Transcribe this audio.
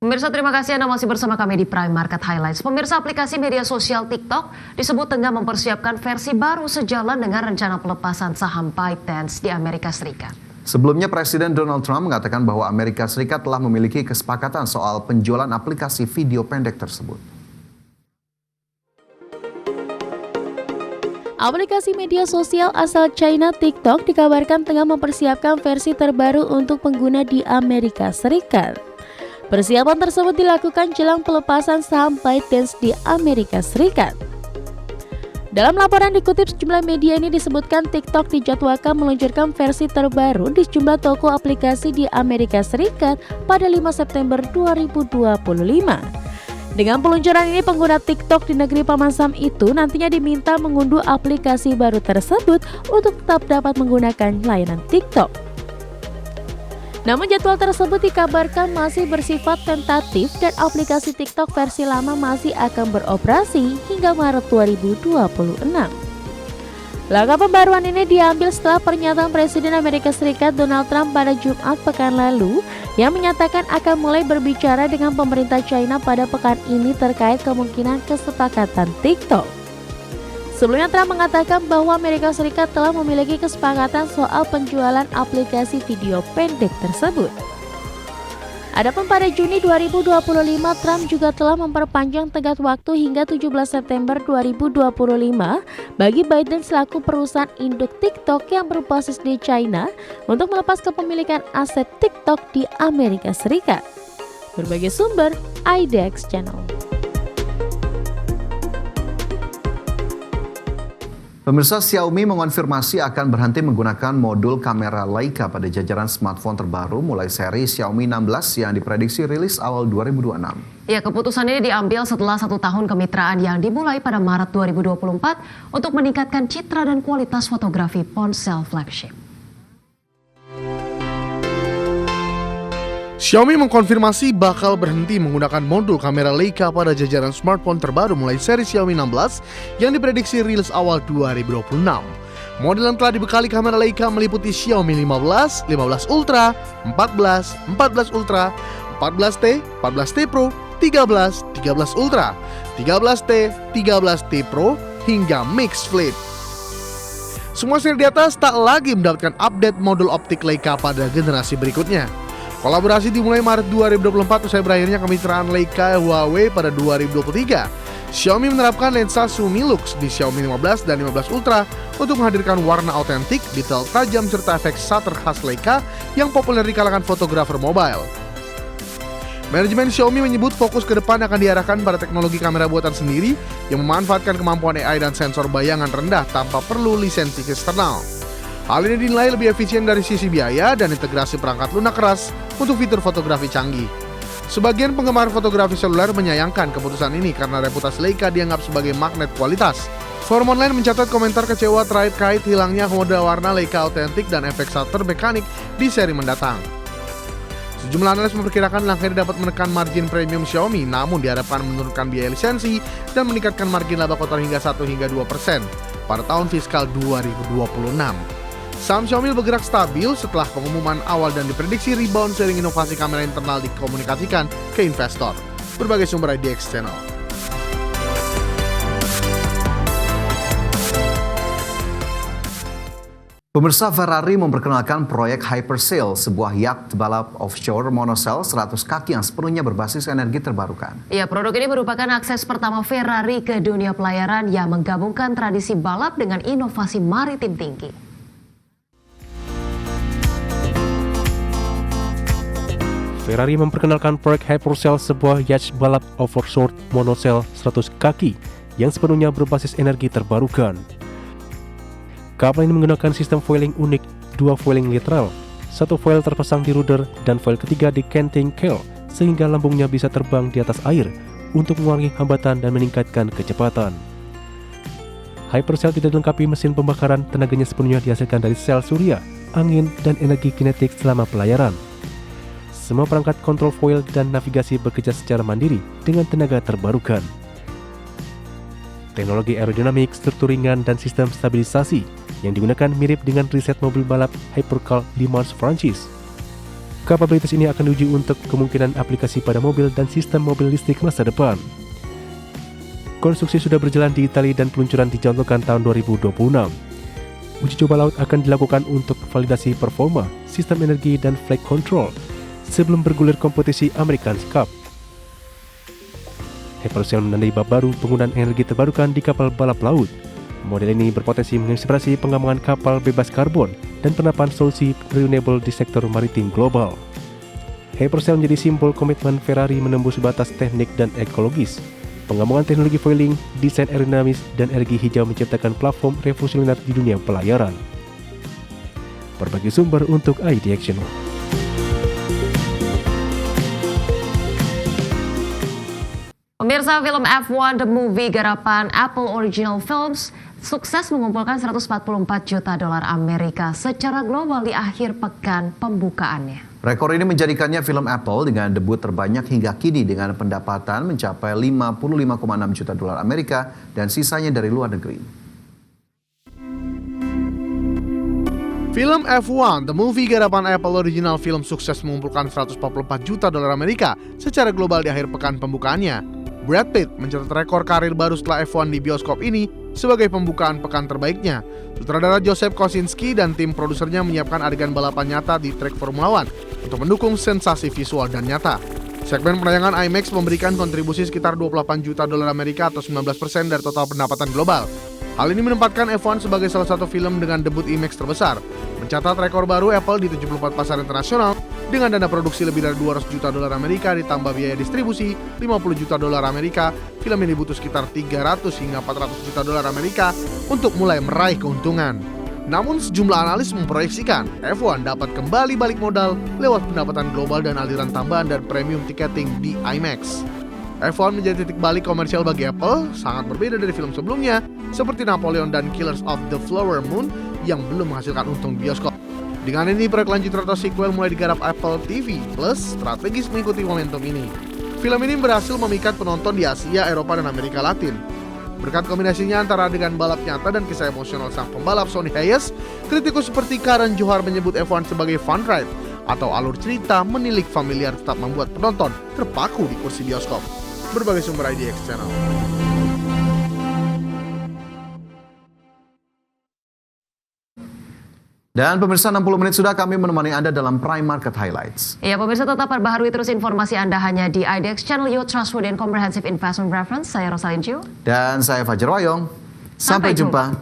Pemirsa, terima kasih Anda masih bersama kami di Prime Market Highlights. Pemirsa, aplikasi media sosial TikTok disebut tengah mempersiapkan versi baru sejalan dengan rencana pelepasan saham ByteDance di Amerika Serikat. Sebelumnya Presiden Donald Trump mengatakan bahwa Amerika Serikat telah memiliki kesepakatan soal penjualan aplikasi video pendek tersebut. Aplikasi media sosial asal China TikTok dikabarkan tengah mempersiapkan versi terbaru untuk pengguna di Amerika Serikat. Persiapan tersebut dilakukan jelang pelepasan saham ByteDance di Amerika Serikat. Dalam laporan dikutip sejumlah media ini disebutkan TikTok dijadwalkan meluncurkan versi terbaru di sejumlah toko aplikasi di Amerika Serikat pada 5 September 2025. Dengan peluncuran ini, pengguna TikTok di negeri Paman Sam itu nantinya diminta mengunduh aplikasi baru tersebut untuk tetap dapat menggunakan layanan TikTok. Namun jadwal tersebut dikabarkan masih bersifat tentatif dan aplikasi TikTok versi lama masih akan beroperasi hingga Maret 2026. Langkah pembaruan ini diambil setelah pernyataan Presiden Amerika Serikat Donald Trump pada Jumat pekan lalu yang menyatakan akan mulai berbicara dengan pemerintah China pada pekan ini terkait kemungkinan kesepakatan TikTok. Sebelumnya Trump mengatakan bahwa Amerika Serikat telah memiliki kesepakatan soal penjualan aplikasi video pendek tersebut. Adapun pada Juni 2025, Trump juga telah memperpanjang tenggat waktu hingga 17 September 2025 bagi ByteDance selaku perusahaan induk TikTok yang berbasis di China untuk melepas kepemilikan aset TikTok di Amerika Serikat. Berbagai sumber, IDX Channel. Pemirsa, Xiaomi mengonfirmasi akan berhenti menggunakan modul kamera Leica pada jajaran smartphone terbaru mulai seri Xiaomi 16 yang diprediksi rilis awal 2026. Ya, keputusan ini diambil setelah 1 tahun kemitraan yang dimulai pada Maret 2024 untuk meningkatkan citra dan kualitas fotografi ponsel flagship. Xiaomi mengkonfirmasi bakal berhenti menggunakan modul kamera Leica pada jajaran smartphone terbaru mulai seri Xiaomi 16 yang diprediksi rilis awal 2026. Model yang telah dibekali kamera Leica meliputi Xiaomi 15, 15 Ultra, 14, 14 Ultra, 14T, 14T Pro, 13, 13 Ultra, 13T, 13T Pro, hingga Mix Flip. Semua seri di atas tak lagi mendapatkan update modul optik Leica pada generasi berikutnya. Kolaborasi dimulai Maret 2024 usai berakhirnya kemitraan Leica Huawei pada 2023. Xiaomi menerapkan lensa Sumilux di Xiaomi 15 dan 15 Ultra untuk menghadirkan warna autentik, detail tajam serta efek shutter khas Leica yang populer di kalangan fotografer mobile. Manajemen Xiaomi menyebut fokus ke depan akan diarahkan pada teknologi kamera buatan sendiri yang memanfaatkan kemampuan AI dan sensor bayangan rendah tanpa perlu lisensi eksternal. Hal ini dinilai lebih efisien dari sisi biaya dan integrasi perangkat lunak keras untuk fitur fotografi canggih. Sebagian penggemar fotografi seluler menyayangkan keputusan ini karena reputasi Leica dianggap sebagai magnet kualitas. Forum online mencatat komentar kecewa terkait hilangnya mode warna Leica autentik dan efek shutter mekanik di seri mendatang. Sejumlah analis memperkirakan langkah ini dapat menekan margin premium Xiaomi, namun diharapkan menurunkan biaya lisensi dan meningkatkan margin laba kotor hingga 1 hingga 2% pada tahun fiskal 2026. Saham Xiaomi bergerak stabil setelah pengumuman awal dan diprediksi rebound seiring inovasi kamera internal dikomunikasikan ke investor. Berbagai sumber IDX Channel. Pemirsa, Ferrari memperkenalkan proyek Hypersail, sebuah yacht balap offshore monosail 100 kaki yang sepenuhnya berbasis energi terbarukan. Ya, produk ini merupakan akses pertama Ferrari ke dunia pelayaran yang menggabungkan tradisi balap dengan inovasi maritim tinggi. Ferrari memperkenalkan proyek Hypersail, sebuah yacht balap offshore monosail 100 kaki yang sepenuhnya berbasis energi terbarukan. Kapal ini menggunakan sistem foiling unik, 2 foiling lateral, 1 foil terpasang di rudder dan foil ketiga di canting keel, sehingga lambungnya bisa terbang di atas air untuk mengurangi hambatan dan meningkatkan kecepatan. Hypersail tidak dilengkapi mesin pembakaran, tenaganya sepenuhnya dihasilkan dari sel surya, angin, dan energi kinetik selama pelayaran. Semua perangkat kontrol foil dan navigasi bekerja secara mandiri dengan tenaga terbarukan. Teknologi aerodinamik, struktur ringan, dan sistem stabilisasi yang digunakan mirip dengan riset mobil balap Hypercar Le Mans Franchise. Kapabilitas ini akan diuji untuk kemungkinan aplikasi pada mobil dan sistem mobil listrik masa depan. Konstruksi sudah berjalan di Italia dan peluncuran dijadwalkan tahun 2026. Uji coba laut akan dilakukan untuk validasi performa, sistem energi, dan flight control sebelum bergulir kompetisi American Cup. Hyperscale menandai bab baru penggunaan energi terbarukan di kapal balap laut. Model ini berpotensi menginspirasi pengembangan kapal bebas karbon dan penerapan solusi renewable di sektor maritim global. Hyperscale menjadi simbol komitmen Ferrari menembus batas teknik dan ekologis. Pengembangan teknologi foiling, desain aerodinamis, dan energi hijau menciptakan platform revolusioner di dunia pelayaran. Berbagai sumber untuk IDX Channel. Pemirsa, film F1 The Movie garapan Apple Original Films sukses mengumpulkan 144 juta dolar Amerika secara global di akhir pekan pembukaannya. Rekor ini menjadikannya film Apple dengan debut terbanyak hingga kini dengan pendapatan mencapai 55,6 juta dolar Amerika dan sisanya dari luar negeri. Film F1 The Movie garapan Apple Original Film sukses mengumpulkan 144 juta dolar Amerika secara global di akhir pekan pembukaannya. Brad Pitt mencatat rekor karir baru setelah F1 di bioskop ini sebagai pembukaan pekan terbaiknya. Sutradara Joseph Kosinski dan tim produsernya menyiapkan adegan balapan nyata di trek Formula One untuk mendukung sensasi visual dan nyata. Segmen penayangan IMAX memberikan kontribusi sekitar 28 juta dolar Amerika atau 19% dari total pendapatan global. Hal ini menempatkan F1 sebagai salah satu film dengan debut IMAX terbesar. Mencatat rekor baru Apple di 74 pasar internasional dengan dana produksi lebih dari 200 juta dolar Amerika ditambah biaya distribusi 50 juta dolar Amerika. Film ini butuh sekitar 300 hingga 400 juta dolar Amerika untuk mulai meraih keuntungan. Namun sejumlah analis memproyeksikan F1 dapat kembali balik modal lewat pendapatan global dan aliran tambahan dan premium tiketing di IMAX. F1 menjadi titik balik komersial bagi Apple, sangat berbeda dari film sebelumnya seperti Napoleon dan Killers of the Flower Moon yang belum menghasilkan untung di bioskop. Dengan ini, proyek lanjutan atau sequel mulai digarap Apple TV Plus strategis mengikuti momentum ini. Film ini berhasil memikat penonton di Asia, Eropa, dan Amerika Latin. Berkat kombinasinya antara adegan balap nyata dan kisah emosional sang pembalap Sonny Hayes, kritikus seperti Karan Johar menyebut F1 sebagai fun ride atau alur cerita menilik familiar tetap membuat penonton terpaku di kursi bioskop. Berbagai sumber IDX Channel. Dan pemirsa, 60 menit sudah kami menemani Anda dalam Prime Market Highlights. Ya, pemirsa, tetap perbaharui terus informasi Anda hanya di IDX Channel, Your Trustworthy and Comprehensive Investment Reference. Saya Rosalyn Chiu. Dan saya Fajar Wayong. Sampai jumpa.